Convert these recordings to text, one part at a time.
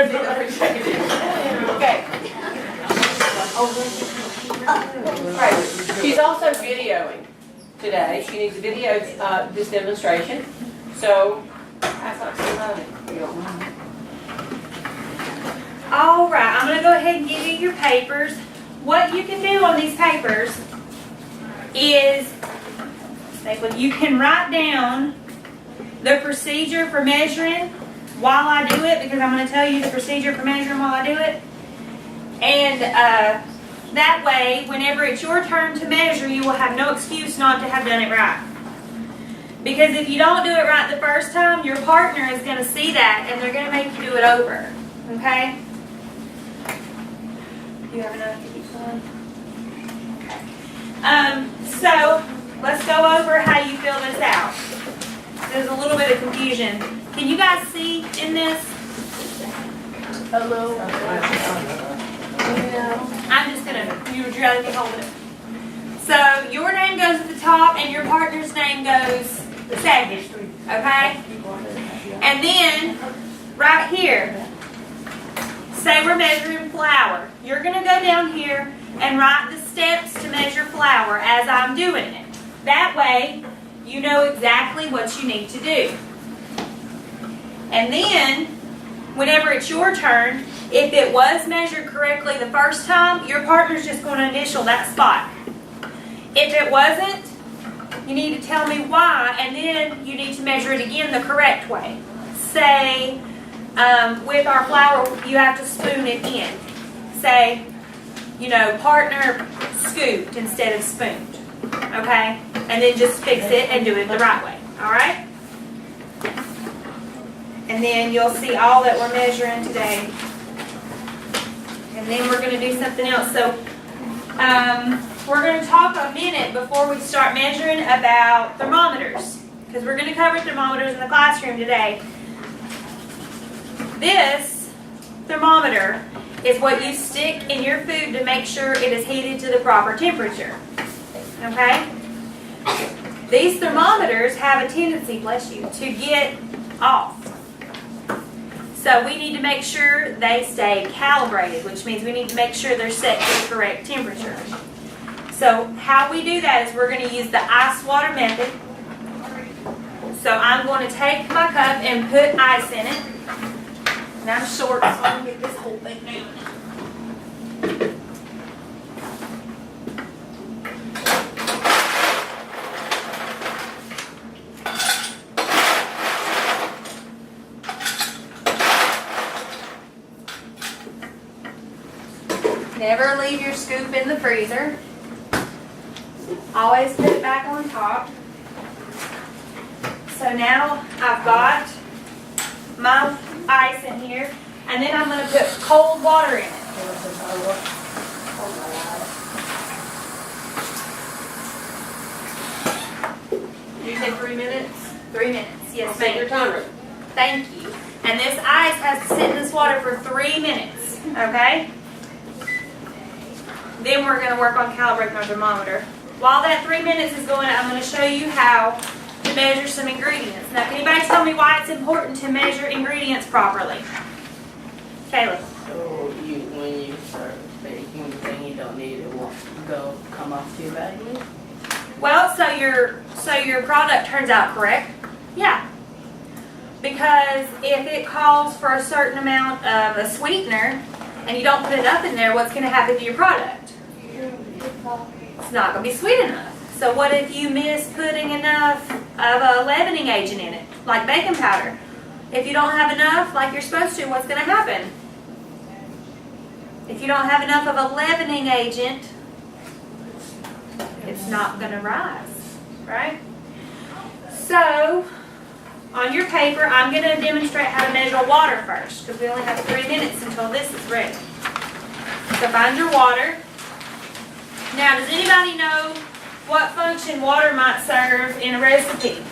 Okay. Right. She's also videoing today. She needs to video this demonstration. So, pass out some money if you don't mind. All right, I'm going to go ahead and give you your papers. What you can do on these papers is you can write down the procedure for measuring while I do it, because I'm going to tell you the procedure for measuring while I do it. And that way, whenever it's your turn to measure, you will have no excuse not to have done it right. Because if you don't do it right the first time, your partner is going to see that and they're going to make you do it over. Okay? Do you have enough to keep going? Okay. So, let's go over how you fill this out. There's a little bit of confusion. Can you guys see in this? Hello. I'm just going to, you would rather me hold it. So, your name goes at the top and your partner's name goes second. Okay? And then, right here, say we're measuring flour. You're going to go down here and write the steps to measure flour as I'm doing it. That way, you know exactly what you need to do. And then, whenever it's your turn, if it was measured correctly the first time, your partner's just going to initial that spot. If it wasn't, you need to tell me why, and then you need to measure it again the correct way. Say, with our flour, you have to spoon it in. Say, partner scooped instead of spooned. Okay? And then just fix it and do it the right way. Alright? And then you'll see all that we're measuring today. And then we're going to do something else. So, we're going to talk a minute before we start measuring about thermometers. Because we're going to cover thermometers in the classroom today. This thermometer is what you stick in your food to make sure it is heated to the proper temperature. Okay? These thermometers have a tendency, bless you, to get off. So we need to make sure they stay calibrated, which means we need to make sure they're set to the correct temperature. So how we do that is we're going to use the ice water method. So I'm going to take my cup and put ice in it. And I'm short, so I'm going to get this whole thing down. Never leave your scoop in the freezer. Always put it back on top. So now I've got my ice in here, and then I'm going to put cold water in it. You say 3 minutes? 3 minutes, yes, Take your timer. Thank you. And this ice has to sit in this water for 3 minutes, okay? Then we're going to work on calibrating our thermometer. While that 3 minutes is going, I'm going to show you how to measure some ingredients. Now, can anybody tell me why it's important to measure ingredients properly? Caleb. So when you start baking the thing, you don't need it will come off too badly? Well, so your product turns out correct? Yeah. Because if it calls for a certain amount of a sweetener and you don't put enough in there, what's going to happen to your product? It's not going to be sweet enough. So what if you miss putting enough of a leavening agent in it, like baking powder? If you don't have enough, like you're supposed to, what's going to happen? If you don't have enough of a leavening agent, it's not going to rise, right? So, on your paper, I'm going to demonstrate how to measure water first, because we only have 3 minutes until this is ready. So find your water. Now, does anybody know what function water might serve in a recipe?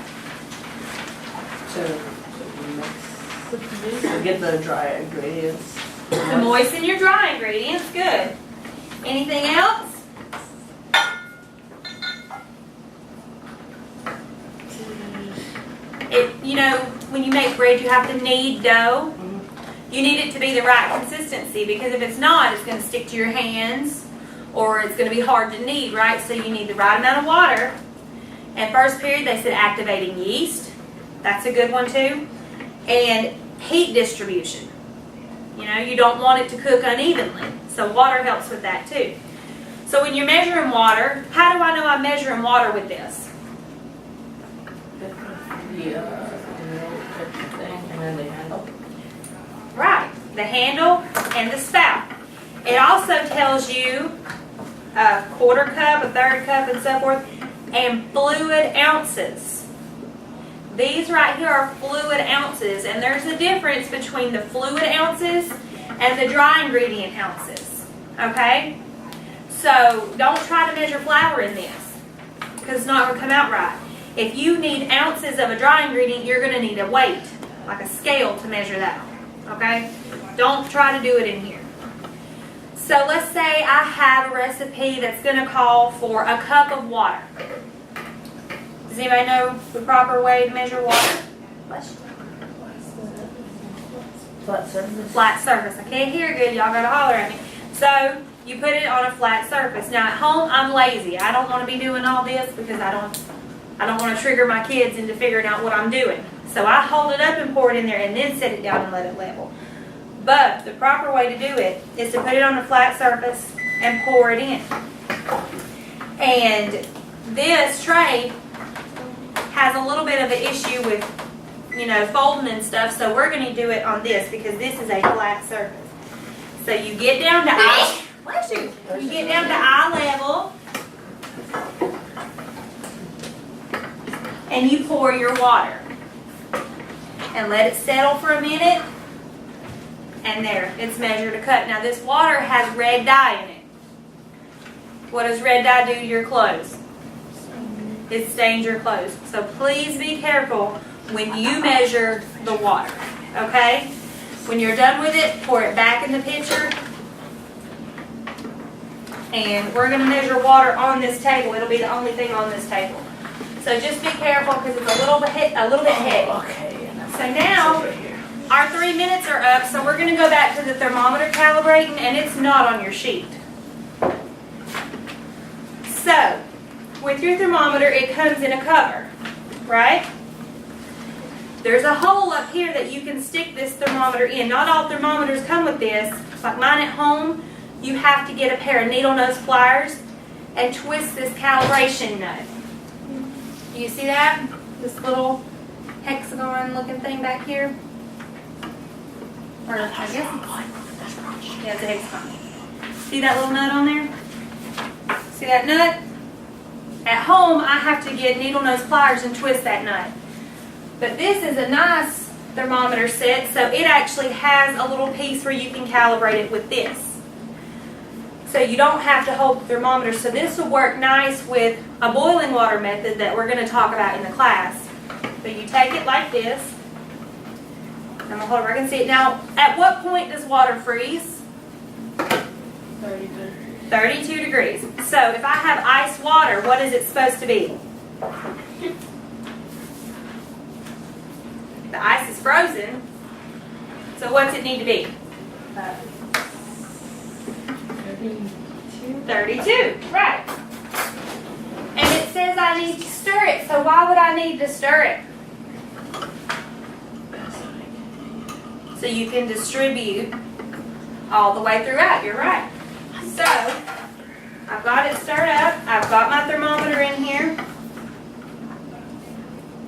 To get the dry ingredients. To moisten your dry ingredients, good. Anything else? When you make bread, you have to knead dough. You need it to be the right consistency, because if it's not, it's going to stick to your hands or it's going to be hard to knead, right? So you need the right amount of water. And first period, they said activating yeast. That's a good one too. And heat distribution. You know, you don't want it to cook unevenly. So water helps with that too. So when you're measuring water, how do I know I'm measuring water with this? The thing, and then the handle. Right, the handle and the spout. It also tells you a quarter cup, a third cup, and so forth, and fluid ounces. These right here are fluid ounces, and there's a difference between the fluid ounces and the dry ingredient ounces, okay? So don't try to measure flour in this, because it's not going to come out right. If you need ounces of a dry ingredient, you're going to need a weight, like a scale, to measure that, okay? Don't try to do it in here. So let's say I have a recipe that's going to call for a cup of water. Does anybody know the proper way to measure water? Flat surface. Flat surface. I can't hear good. Y'all gotta holler at me. So you put it on a flat surface. Now at home, I'm lazy. I don't want to be doing all this because I don't want to trigger my kids into figuring out what I'm doing. So I hold it up and pour it in there and then set it down and let it level. But the proper way to do it is to put it on a flat surface and pour it in. And this tray has a little bit of an issue with, you know, folding and stuff, so we're going to do it on this because this is a flat surface. So you get down to eye, you get down to eye level, and you pour your water, and let it settle for a minute. And there, it's measured a cup. Now this water has red dye in it. What does red dye do to your clothes? It stains your clothes. So please be careful when you measure the water, okay? When you're done with it, pour it back in the pitcher. And we're going to measure water on this table. It'll be the only thing on this table. So just be careful because it's a little bit heavy. Okay. So now, our 3 minutes are up, so we're going to go back to the thermometer calibrating, and it's not on your sheet. So, with your thermometer, it comes in a cover, right? There's a hole up here that you can stick this thermometer in. Not all thermometers come with this. Like mine at home, you have to get a pair of needle nose pliers and twist this calibration nut. Do you see that? This little hexagon looking thing back here? Or I guess, yeah, it's a hexagon. See that little nut on there? See that nut? At home, I have to get needle nose pliers and twist that nut. But this is a nice thermometer set, so it actually has a little piece where you can calibrate it with this. So you don't have to hold the thermometer. So this will work nice with a boiling water method that we're going to talk about in the class. So you take it like this. I'm going to hold it where I can see it. Now, at what point does water freeze? 32 degrees. So if I have ice water, what is it supposed to be? The ice is frozen. So what's it need to be? 32, right. And it says I need to stir it, so why would I need to stir it? So you can distribute all the way throughout, you're right. So, I've got it stirred up, I've got my thermometer in here,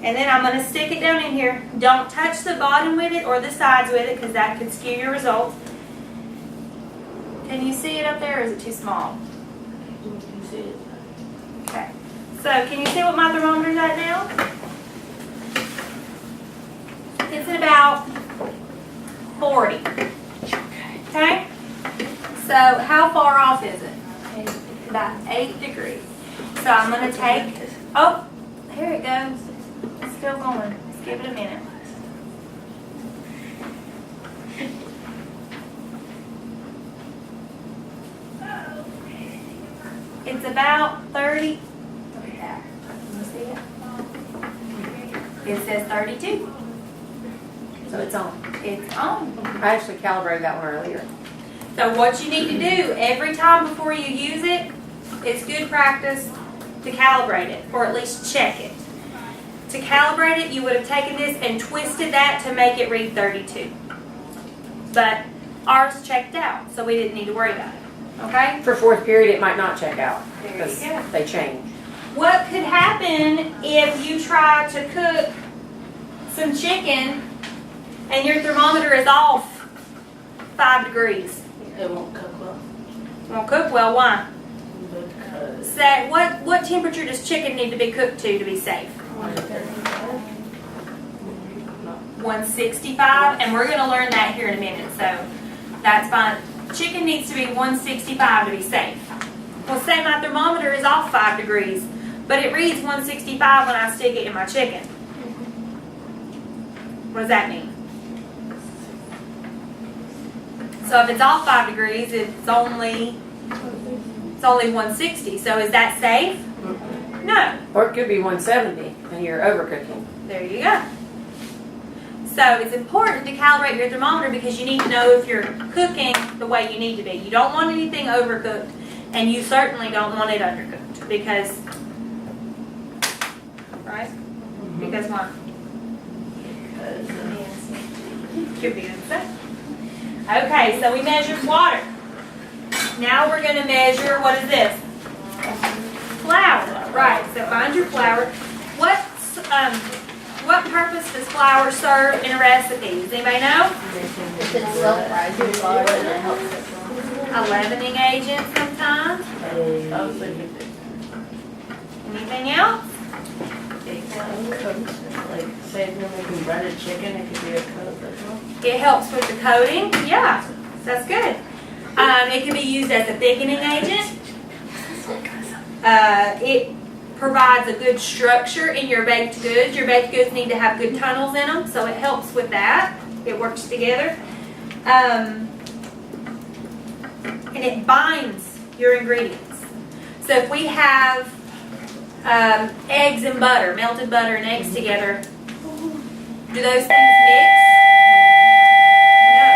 and then I'm going to stick it down in here. Don't touch the bottom with it or the sides with it because that could skew your results. Can you see it up there, or is it too small? You can see it. Okay. So, can you see what my thermometer's at now? It's at about 40. Okay? So, how far off is it? About 8 degrees. So, I'm going to take, oh, here it goes. It's still going. Let's give it a minute. It's about 30. Look at that. Can you see it? It says 32. So it's on. It's on. I actually calibrated that one earlier. So what you need to do every time before you use it, it's good practice to calibrate it, or at least check it. To calibrate it, you would have taken this and twisted that to make it read 32. But ours checked out, so we didn't need to worry about it. Okay? For fourth period, it might not check out There you because go. they change. What could happen if you try to cook some chicken and your thermometer is off 5 degrees? It won't cook well. Won't cook well, why? Because Say, what temperature does chicken need to be cooked to be safe? 165, and we're going to learn that here in a minute, so that's fine. Chicken needs to be 165 to be safe. Well, say my thermometer is off 5 degrees, but it reads 165 when I stick it in my chicken. What does that mean? So if it's off 5 degrees, it's only 160. So is that safe? No. Or it could be 170 and you're overcooking. There you go. So it's important to calibrate your thermometer because you need to know if you're cooking the way you need to be. You don't want anything overcooked, and you certainly don't want it undercooked because, right? Because what? Could be unsafe. Okay, so we measured water. Now we're going to measure, what is this? Flour. Right, so find your flour. What purpose does flour serve in a recipe? Does anybody know? if it's self-rising flour, then it helps it. A leavening agent sometimes. Anything else? Like, say if you're making breaded chicken, it could be a coat as well. It helps with the coating. Yeah, that's good. It can be used as a thickening agent. It provides a good structure in your baked goods. Your baked goods need to have good tunnels in them, so it helps with that. It works together. And it binds your ingredients. So if we have eggs and butter, melted butter and eggs together, do those things mix? No.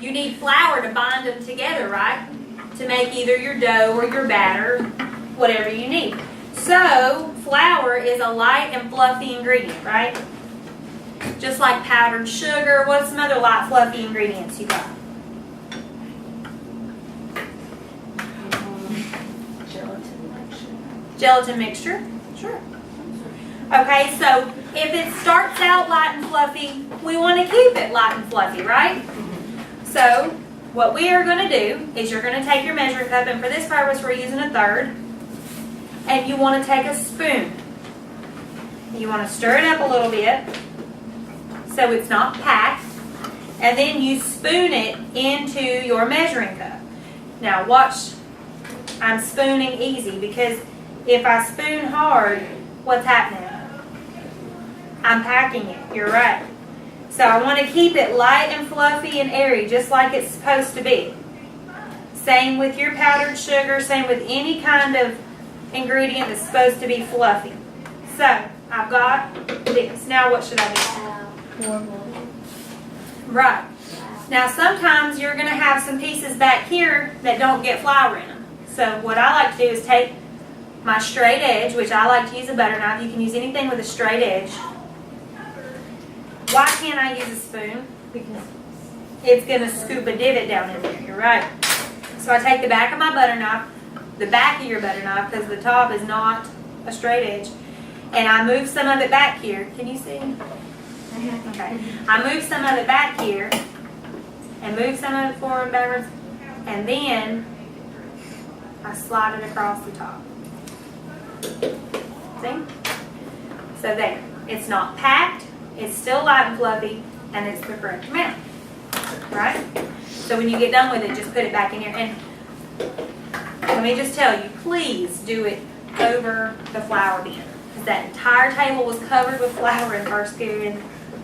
You need flour to bind them together, right? To make either your dough or your batter, whatever you need. So, flour is a light and fluffy ingredient, right? Just like powdered sugar. What's some other light, fluffy ingredients you got? Gelatin mixture? Sure. Okay, so if it starts out light and fluffy, we want to keep it light and fluffy, right? So, what we are going to do is you're going to take your measuring cup, and for this purpose we're using a third, and you want to take a spoon. You want to stir it up a little bit so it's not packed, and then you spoon it into your measuring cup. Now watch, I'm spooning easy because if I spoon hard, what's happening? I'm packing it, you're right. So I want to keep it light and fluffy and airy, just like it's supposed to be. Same with your powdered sugar, same with any kind of ingredient that's supposed to be fluffy. So, I've got this. Now what should I do? Right. Now sometimes you're going to have some pieces back here that don't get flour in them. So what I like to do is take my straight edge, which I like to use a butter knife. You can use anything with a straight edge. Why can't I use a spoon? Because it's going to scoop a divot down in there. You're right. So I take the back of my butter knife, the back of your butter knife, because the top is not a straight edge, and I move some of it back here. Can you see? Okay. I move some of it back here, and move some of it forward and backwards, and then I slide it across the top. See? So there. It's not packed. It's still light and fluffy, and it's the correct amount. Right? So when you get done with it, just put it back in here. And let me just tell you, please do it over the flour bin. Because that entire table was covered with flour in first period.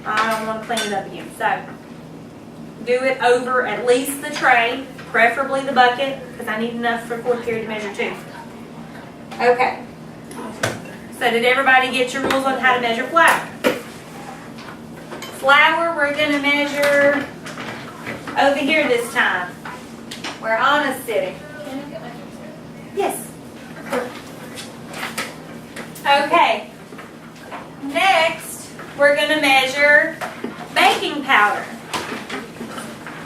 I don't want to clean it up again. So do it over at least the tray, preferably the bucket, because I need enough for fourth period to measure too. Okay. So did everybody get your rules on how to measure flour? flour, we're going to measure over here this time, where Anna's sitting. Yes. Okay. Next, we're going to measure baking powder.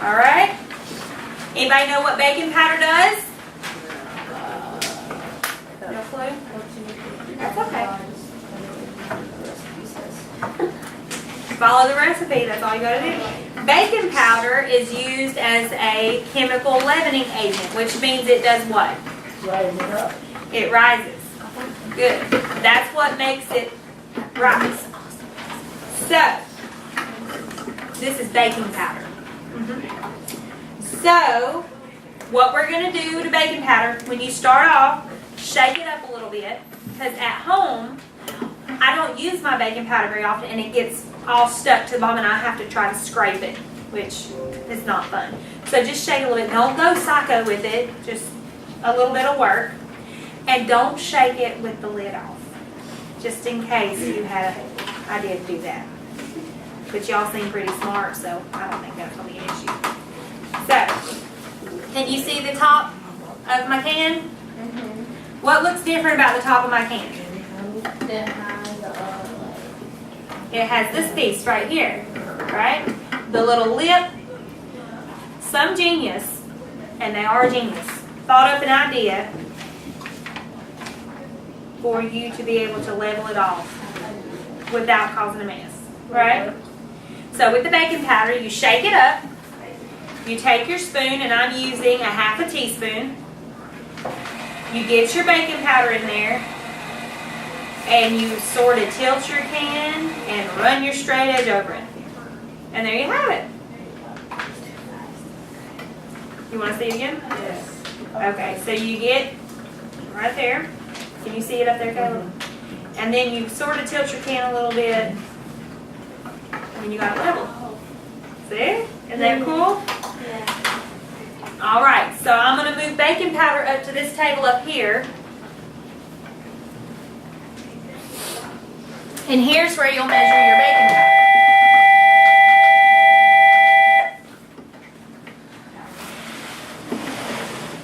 All right? Anybody know what baking powder does? No clue? That's okay. Follow the recipe, that's all you gotta do. Baking powder is used as a chemical leavening agent, which means it does what? Rise it up. It rises. Good. That's what makes it rise. So, this is baking powder. So, what we're going to do to baking powder, when you start off, shake it up a little bit, because at home, I don't use my baking powder very often, and it gets all stuck to the bottom, and I have to try to scrape it, which is not fun. So just shake it a little bit. Don't go psycho with it, just a little bit of work. And don't shake it with the lid off, just in case you had I did do that. But y'all seem pretty smart, so I don't think that's going to be an issue. So, can you see the top of my can? What looks different about the top of my can? It has this piece right here, right? The little lip. Some genius, and they are a genius, thought up an idea for you to be able to level it off without causing a mess, right? So with the baking powder, you shake it up. You take your spoon, and I'm using a half a teaspoon. You get your baking powder in there, and you sort of tilt your can and run your straight edge over it. And there you have it. You want to see it again? Yes. Okay, so you get right there. Can you see it up there, Caleb? And then you sort of tilt your can a little bit, and you got it level. See? Isn't that cool? Yeah. All right, so I'm going to move baking powder up to this table up here. And here's where you'll measure your baking powder.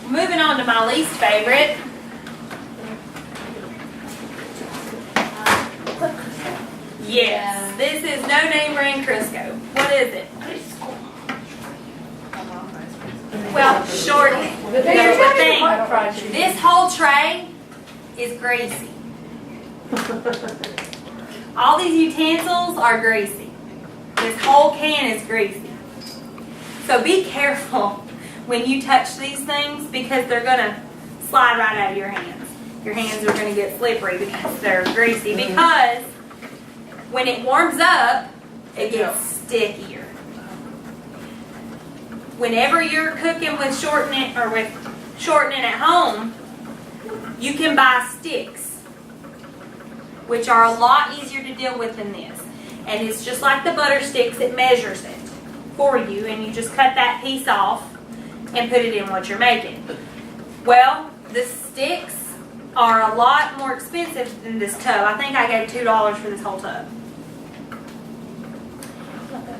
Moving on to my least favorite. Yes, this is No Name Brand Crisco. What is it? Well, shortening. Here's the thing. This whole tray is greasy. All these utensils are greasy. This whole can is greasy. So be careful when you touch these things, because they're going to slide right out of your hands. Your hands are going to get slippery because they're greasy. Because when it warms up, it gets stickier. Whenever you're cooking with shortening at home, you can buy sticks, which are a lot easier to deal with than this. And it's just like the butter sticks, it measures it for you, and you just cut that piece off and put it in what you're making. Well, the sticks are a lot more expensive than this tub. I think I gave $2 for this whole tub.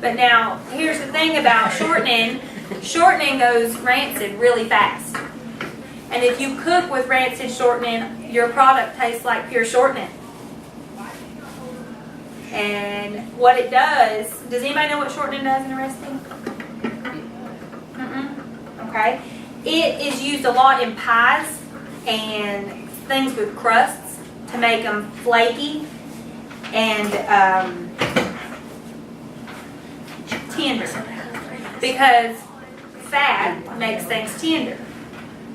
But now, here's the thing about shortening. Shortening goes rancid really fast. And if you cook with rancid shortening, your product tastes like pure shortening. And what it does anybody know what shortening does in a recipe? Okay. It is used a lot in pies and things with crusts to make them flaky and tender. Because fat makes things tender.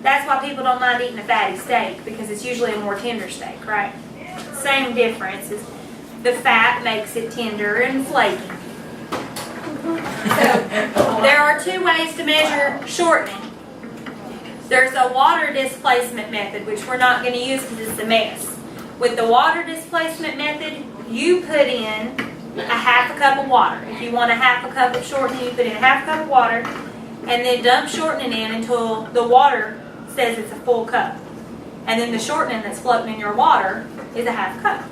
That's why people don't mind eating a fatty steak, because it's usually a more tender steak, right? Same difference is the fat makes it tender and flaky. So there are two ways to measure shortening. There's a water displacement method, which we're not going to use because it's a mess. With the water displacement method, you put in a half a cup of water. If you want a half a cup of shortening, you put in a half a cup of water, and then dump shortening in until the water says it's a full cup. And then the shortening that's floating in your water is a half cup.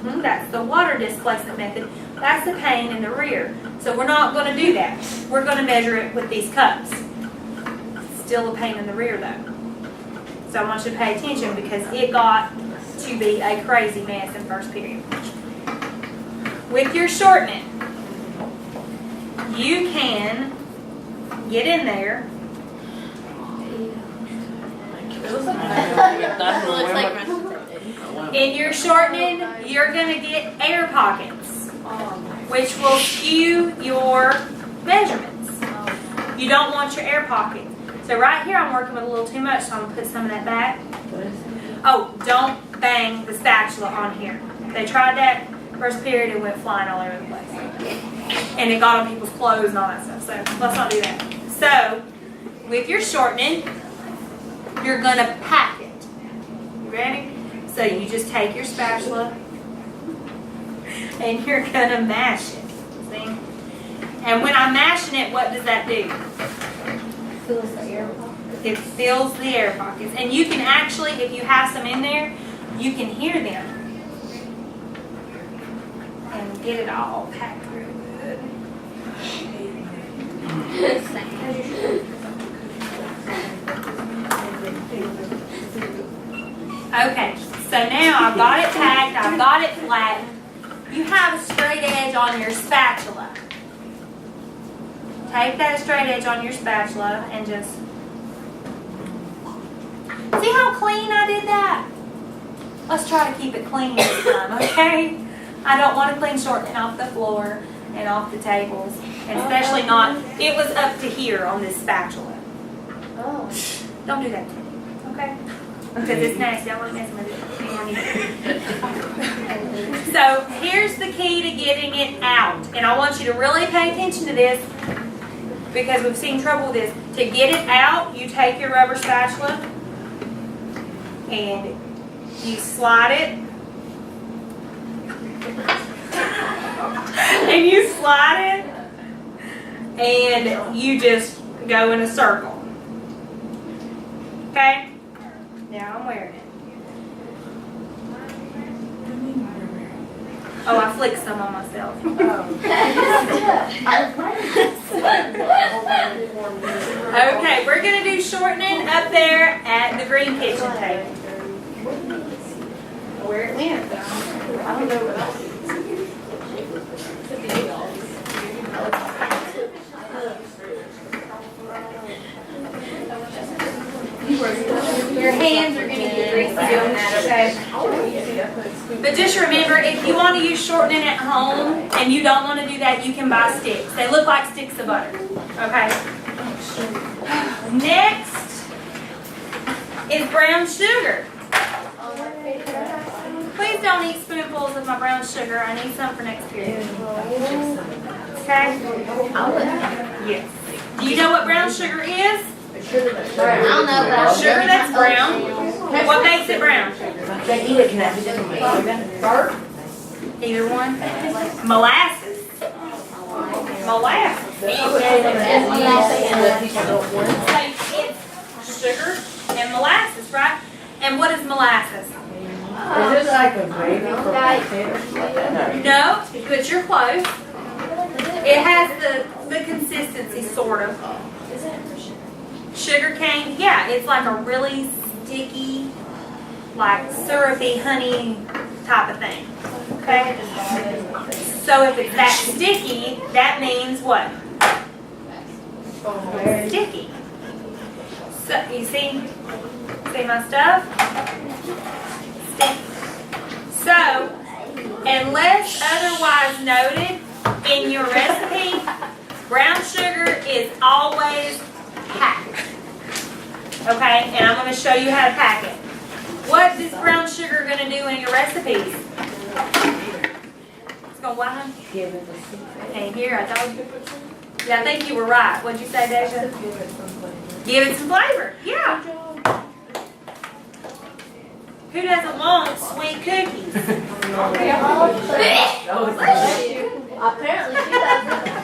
That's the water displacement method. That's the pane in the rear. So we're not going to do that. We're going to measure it with these cups. Still a pain in the rear though. So I want you to pay attention because it got to be a crazy mess in first period. With your shortening, you can get in there. In your shortening, you're going to get air pockets, which will skew your measurements. You don't want your air pockets. So right here I'm working with a little too much, so I'm going to put some of that back. Oh, don't bang the spatula on here. They tried that first period, it went flying all over the place. And it got on people's clothes and all that stuff, so let's not do that. So, with your shortening, you're going to pack it. You ready? So you just take your spatula and you're going to mash it. See? And when I'm mashing it, what does that do? Fills the air pockets. It fills the air pockets. And you can actually, if you have some in there, you can hear them. And get it all packed real good. Okay, so now I've got it tacked, I've got it flattened. You have a straight edge on your spatula. Take that straight edge on your spatula and just... See how clean I did that? Let's try to keep it clean this time, okay? I don't want to clean shortening off the floor and off the tables. And especially not... It was up to here on this spatula. Oh. Don't do that to me, okay? Because it's nasty. I want to mess with it. So here's the key to getting it out. And I want you to really pay attention to this because we've seen trouble with this. To get it out, you take your rubber spatula and you slide it. And you slide it and you just go in a circle. Okay? Now I'm wearing it. Oh, I flicked some on myself. Okay, we're going to do shortening up there at the green kitchen table. Where it went. I don't know what else. Your hands are going to get greasy doing that, okay? But just remember, if you want to use shortening at home and you don't want to do that, you can buy sticks. They look like sticks of butter, okay? Next is brown sugar. Please don't eat spoonfuls of my brown sugar. I need some for next period. Okay? Yes. Do you know what brown sugar is? I don't know about Sugar that's brown. What makes it brown? Either one. Molasses. Molasses. It's sugar and molasses, right? And what is molasses? Is it like a gravy for potatoes? No, but you're close. It has the consistency, sort of. Sugar cane, yeah, it's like a really sticky, like syrupy honey type of thing. Okay? So if it's that sticky, that means what? Sticky. So you see my stuff? Sticky. So, unless otherwise noted in your recipe, brown sugar is always packed. Okay, and I'm going to show you how to pack it. What is brown sugar going to do in your recipes? It's going to what, honey? Hey, here, I told you. Yeah, I think you were right. What'd you say, Deja? Give it some flavor. Yeah. Who doesn't want sweet cookies? Apparently she doesn't.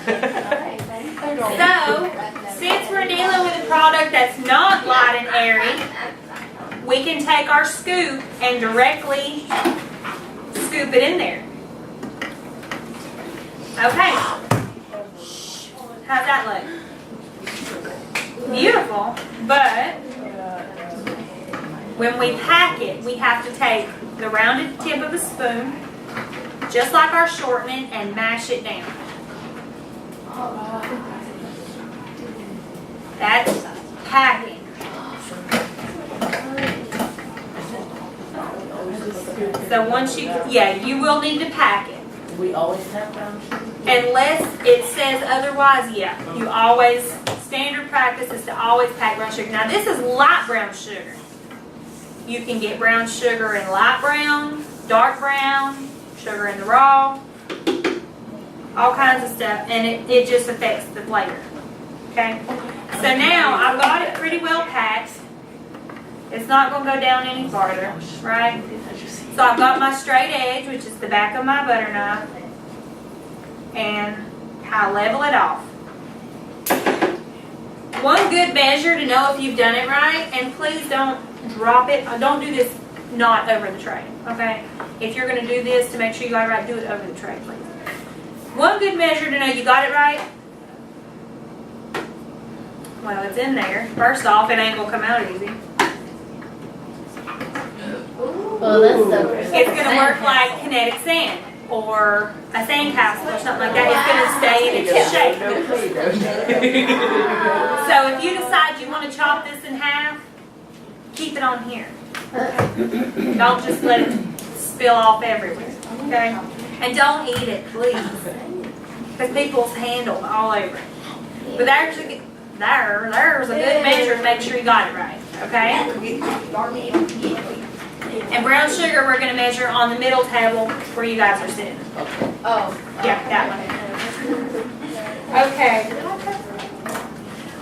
So, since we're dealing with a product that's not light and airy, we can take our scoop and directly scoop scoop it in there. Okay. How's that look? Beautiful, but when we pack it, we have to take the rounded tip of a spoon, just like our shortening, and mash it down. That's packing. So once you will need to pack it. We always have brown sugar. Unless it says otherwise, you always, standard practice is to always pack brown sugar. Now this is light brown sugar. You can get brown sugar in light brown, dark brown, sugar in the raw, all kinds of stuff, and it just affects the flavor. Okay? So now I've got it pretty well packed. It's not going to go down any farther, right? So I've got my straight edge, which is the back of my butter knife, and I level it off. One good measure to know if you've done it right, and please don't drop it. Don't do this not over the tray, okay? If you're going to do this to make sure you got it right, do it over the tray, please. One good measure to know you got it right, well, it's in there. First off, it ain't going to come out easy. Well, that's so It's going to work like kinetic sand or a sandcastle or something like that. It's going to stay in its shape. So if you decide you want to chop this in half, keep it on here. Don't just let it spill off everywhere. Okay? And don't eat it, please. Because people's handle all over it. But there's a good measure to make sure you got it right. Okay? And brown sugar we're going to measure on the middle table where you guys are sitting. Oh. Yeah, that one. Okay.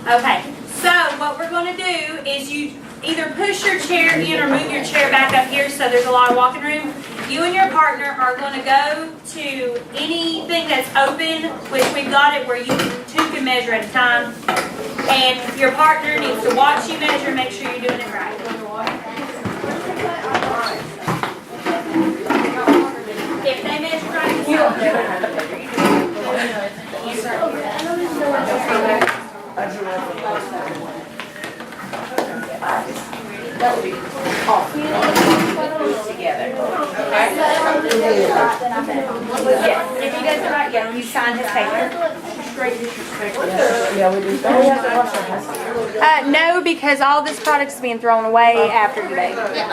Okay. So what we're going to do is you either push your chair in or move your chair back up here so there's a lot of walking room. You and your partner are going to go to anything that's open, which we've got it where two can measure at a time. And your partner needs to watch you measure and make sure you're doing it right. If they measure right, you don't do That would be awesome. Together. Okay? Yes. If you guys are right, you sign his paper. Yeah, we do. Oh, we have to wash our hands. No, because all this product's being thrown away after today.